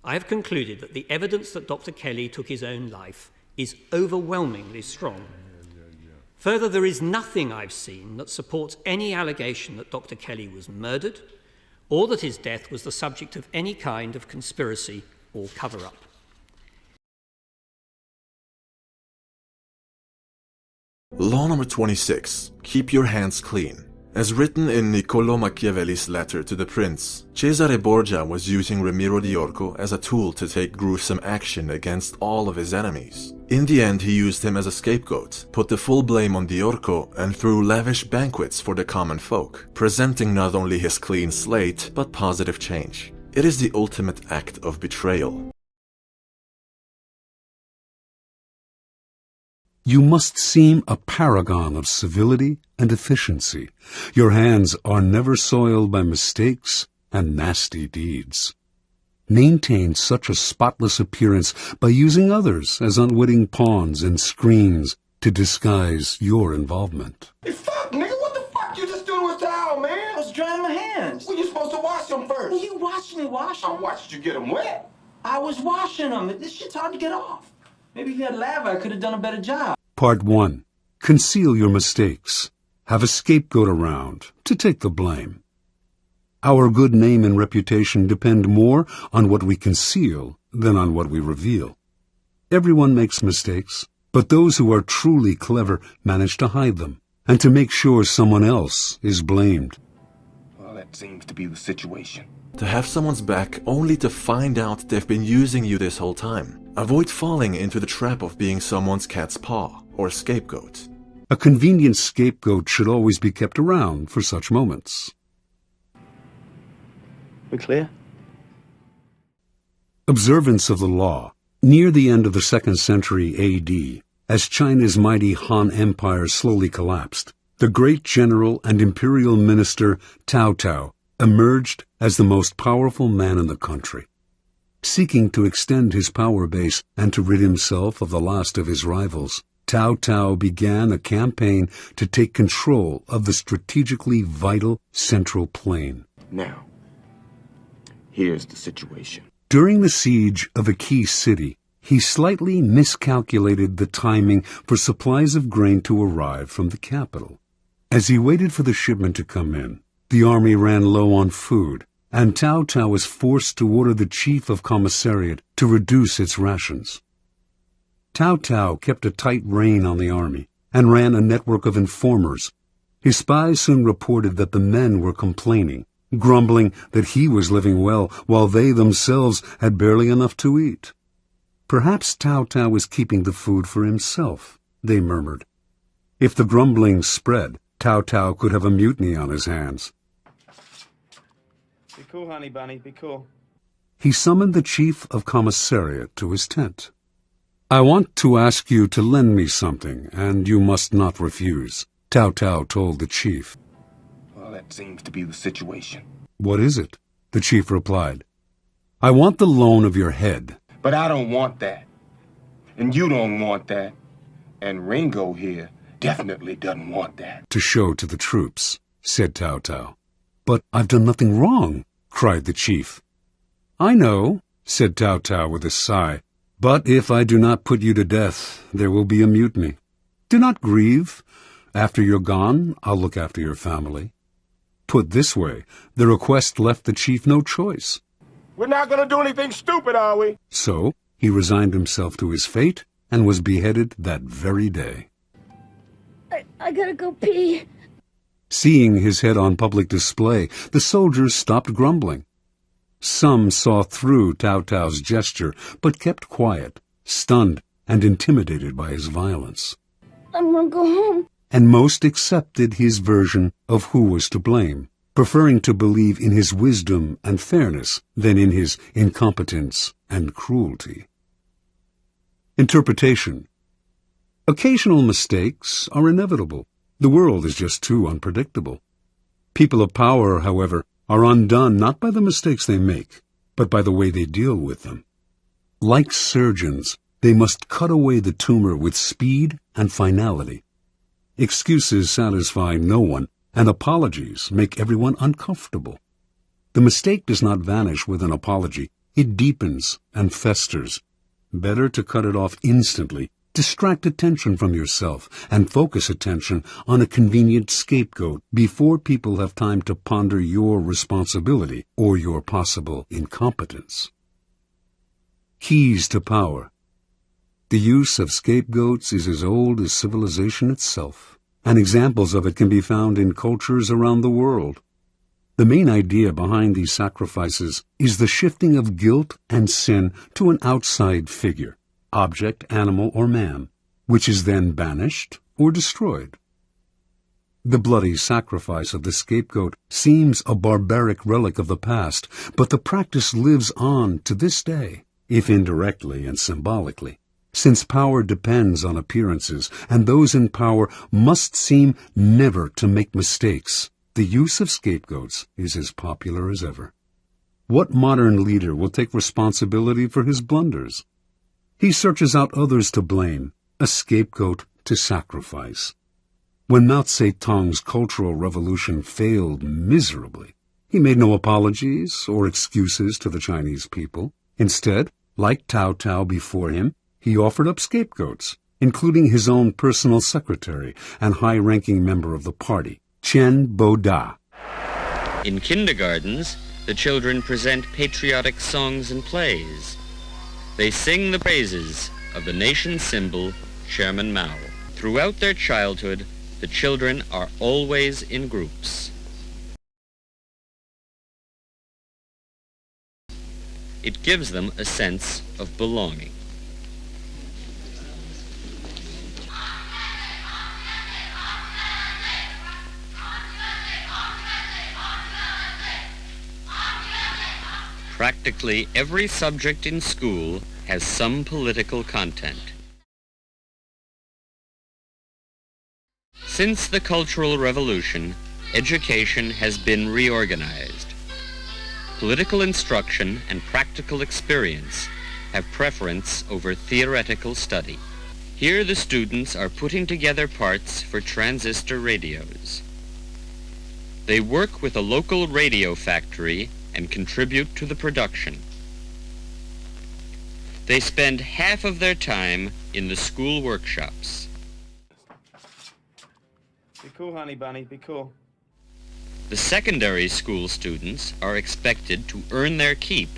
I have concluded that the evidence that Dr. Kelly took his own life is overwhelmingly strong. Further, there is nothing I've seen that supports any allegation that Dr. Kelly was murdered or that his death was the subject of any kind of conspiracy or cover-up. Law number 26. Keep your hands clean. As written in Niccolò Machiavelli's letter to the prince, Cesare Borgia was using Ramiro di Orco as a tool to take gruesome action against all of his enemies. In the end, he used him as a scapegoat, put the full blame on di Orco, and threw lavish banquets for the common folk, presenting not only his clean slate, but positive change. It is the ultimate act of betrayal. You must seem a paragon of civility and efficiency. Your hands are never soiled by mistakes and nasty deeds. Maintain such a spotless appearance by using others as unwitting pawns and screens to disguise your involvement. Hey, fuck, nigga, what the fuck you just doing with the towel, man? I was drying my hands. Well, you supposed to wash them first. Well, you watched me wash them. I watched you get them wet. I was washing them. This shit's hard to get off. Maybe if you had lava, I could have done a better job. Part 1. Conceal your mistakes. Have a scapegoat around to take the blame. Our good name and reputation depend more on what we conceal than on what we reveal. Everyone makes mistakes, but those who are truly clever manage to hide them and to make sure someone else is blamed. Well, that seems to be the situation. To have someone's back only to find out they've been using you this whole time. Avoid falling into the trap of being someone's cat's paw or scapegoat. A convenient scapegoat should always be kept around for such moments. We clear? Observance of the law. Near the end of the 2nd century A.D., as China's mighty Han Empire slowly collapsed, the great general and imperial minister Cao Cao emerged as the most powerful man in the country. Seeking to extend his power base and to rid himself of the last of his rivals, Cao Cao began a campaign to take control of the strategically vital Central Plain. Now, here's the situation. During the siege of a key city, he slightly miscalculated the timing for supplies of grain to arrive from the capital. As he waited for the shipment to come in, the army ran low on food, and Cao Cao was forced to order the chief of commissariat to reduce its rations. Cao Cao kept a tight rein on the army and ran a network of informers. His spies soon reported that the men were complaining, grumbling that he was living well while they themselves had barely enough to eat. Perhaps Cao Cao was keeping the food for himself, they murmured. If the grumbling spread, Cao Cao could have a mutiny on his hands. Be cool, honey bunny, be cool. He summoned the chief of commissariat to his tent. I want to ask you to lend me something, and you must not refuse, Cao Cao told the chief. Well, that seems to be the situation. What is it? The chief replied. I want the loan of your head. But I don't want that. And you don't want that. And Ringo here definitely doesn't want that. To show to the troops, said Cao Cao. But I've done nothing wrong, cried the chief. I know, said Cao Cao with a sigh, but if I do not put you to death, there will be a mutiny. Do not grieve. After you're gone, I'll look after your family. Put this way, the request left the chief no choice. We're not going to do anything stupid, are we? So he resigned himself to his fate and was beheaded that very day. I gotta go pee. Seeing his head on public display, the soldiers stopped grumbling. Some saw through Cao Cao's gesture, but kept quiet, stunned and intimidated by his violence. I'm gonna go home. And most accepted his version of who was to blame, preferring to believe in his wisdom and fairness than in his incompetence and cruelty. Interpretation. Occasional mistakes are inevitable. The world is just too unpredictable. People of power, however, are undone not by the mistakes they make, but by the way they deal with them. Like surgeons, they must cut away the tumor with speed and finality. Excuses satisfy no one, and apologies make everyone uncomfortable. The mistake does not vanish with an apology. it deepens and festers. Better to cut it off instantly, distract attention from yourself, and focus attention on a convenient scapegoat before people have time to ponder your responsibility or your possible incompetence. Keys to power. The use of scapegoats is as old as civilization itself, and examples of it can be found in cultures around the world. The main idea behind these sacrifices is the shifting of guilt and sin to an outside figure, object, animal, or man, which is then banished or destroyed. The bloody sacrifice of the scapegoat seems a barbaric relic of the past, but the practice lives on to this day, if indirectly and symbolically, since power depends on appearances, and those in power must seem never to make mistakes. The use of scapegoats is as popular as ever. What modern leader will take responsibility for his blunders? He searches out others to blame, a scapegoat to sacrifice. When Mao Zedong's Cultural Revolution failed miserably, he made no apologies or excuses to the Chinese people. Instead, like Cao Cao before him, he offered up scapegoats, including his own personal secretary and high-ranking member of the party, Chen Boda. In kindergartens, the children present patriotic songs and plays. They sing the praises of the nation's symbol, Chairman Mao. Throughout their childhood, the children are always in groups. It gives them a sense of belonging. Practically every subject in school has some political content. Since the Cultural Revolution, education has been reorganized. Political instruction and practical experience have preference over theoretical study. Here the students are putting together parts for transistor radios. They work with a local radio factory and contribute to the production. They spend half of their time in the school workshops. Be cool, honey bunny, be cool. The secondary school students are expected to earn their keep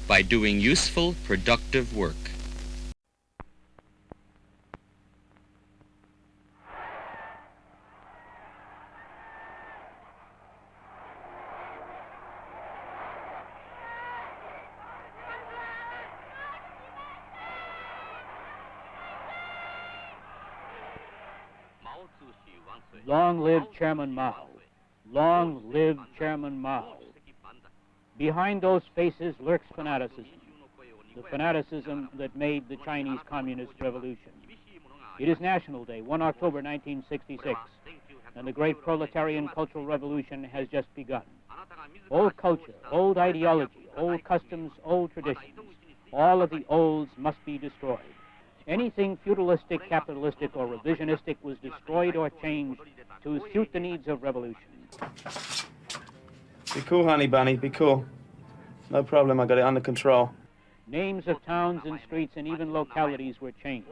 by doing useful, productive work. Long live Chairman Mao. Long live Chairman Mao. Behind those faces lurks fanaticism, the fanaticism that made the Chinese Communist Revolution. It is National Day, 1 October 1966, and the great proletarian cultural revolution has just begun. Old culture, old ideology, old customs, old traditions, all of the olds must be destroyed. Anything feudalistic, capitalistic, or revisionistic was destroyed or changed to suit the needs of revolution. Be cool, honey bunny, be cool. No problem, I got it under control. Names of towns and streets and even localities were changed.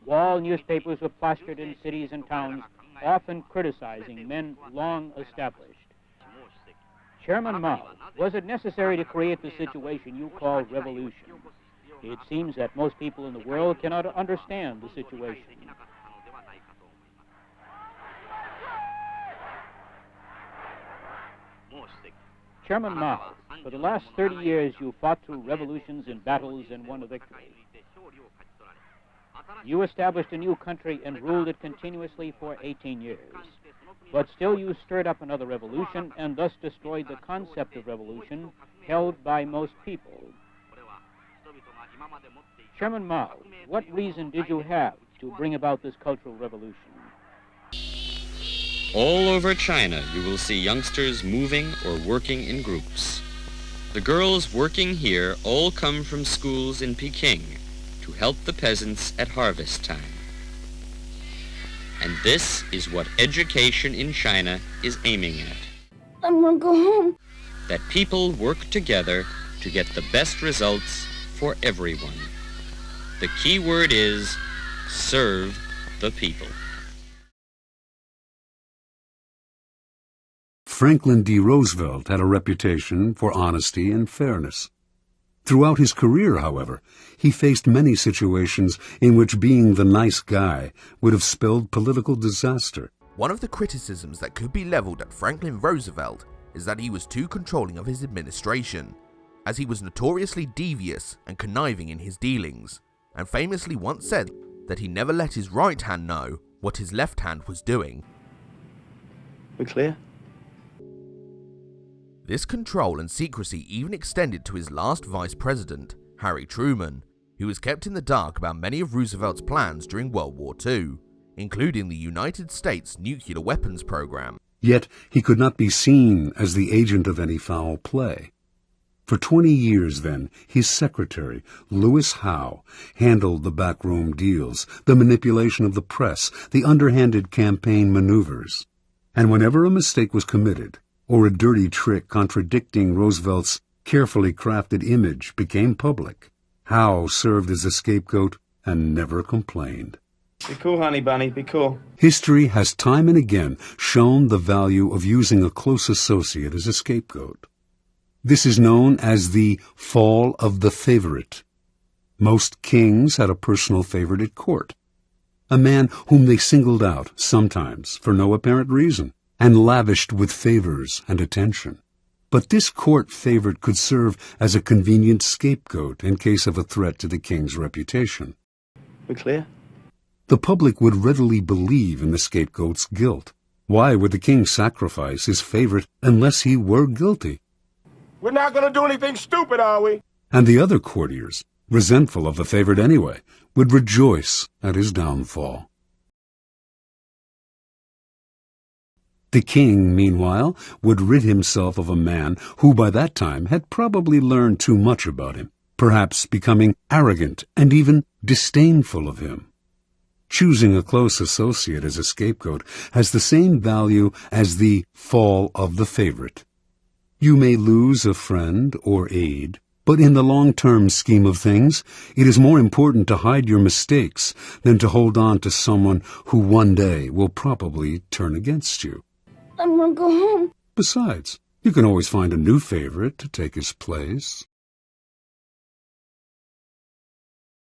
Wall newspapers were plastered in cities and towns, often criticizing men long established. Chairman Mao, was it necessary to create the situation you call revolution? It seems that most people in the world cannot understand the situation. Chairman Mao, for the last 30 years you fought through revolutions and battles and won a victory. You established a new country and ruled it continuously for 18 years. But still you stirred up another revolution and thus destroyed the concept of revolution held by most people. Chairman Mao, what reason did you have to bring about this cultural revolution? All over China, you will see youngsters moving or working in groups. The girls working here all come from schools in Peking to help the peasants at harvest time. And this is what education in China is aiming at. I want to go home. That people work together to get the best results for everyone. The key word is serve the people. Franklin D. Roosevelt had a reputation for honesty and fairness. Throughout his career, however, he faced many situations in which being the nice guy would have spelled political disaster. One of the criticisms that could be leveled at Franklin Roosevelt is that he was too controlling of his administration, as he was notoriously devious and conniving in his dealings, and famously once said that he never let his right hand know what his left hand was doing. We clear? This control and secrecy even extended to his last vice president, Harry Truman, who was kept in the dark about many of Roosevelt's plans during World War II, including the United States nuclear weapons program. Yet he could not be seen as the agent of any foul play. For 20 years, then, his secretary, Lewis Howe, handled the backroom deals, the manipulation of the press, the underhanded campaign maneuvers. And whenever a mistake was committed, or a dirty trick contradicting Roosevelt's carefully crafted image became public, Howe served as a scapegoat and never complained. Be cool, honey bunny, be cool. History has time and again shown the value of using a close associate as a scapegoat. This is known as the fall of the favorite. Most kings had a personal favorite at court, a man whom they singled out, sometimes for no apparent reason, and lavished with favors and attention. But this court favorite could serve as a convenient scapegoat in case of a threat to the king's reputation. We clear? The public would readily believe in the scapegoat's guilt. Why would the king sacrifice his favorite unless he were guilty? We're not gonna do anything stupid, are we? And the other courtiers, resentful of the favorite anyway, would rejoice at his downfall. The king, meanwhile, would rid himself of a man who by that time had probably learned too much about him, perhaps becoming arrogant and even disdainful of him. Choosing a close associate as a scapegoat has the same value as the fall of the favorite. You may lose a friend or aide, but in the long-term scheme of things, it is more important to hide your mistakes than to hold on to someone who one day will probably turn against you. I want to go home. Besides, you can always find a new favorite to take his place.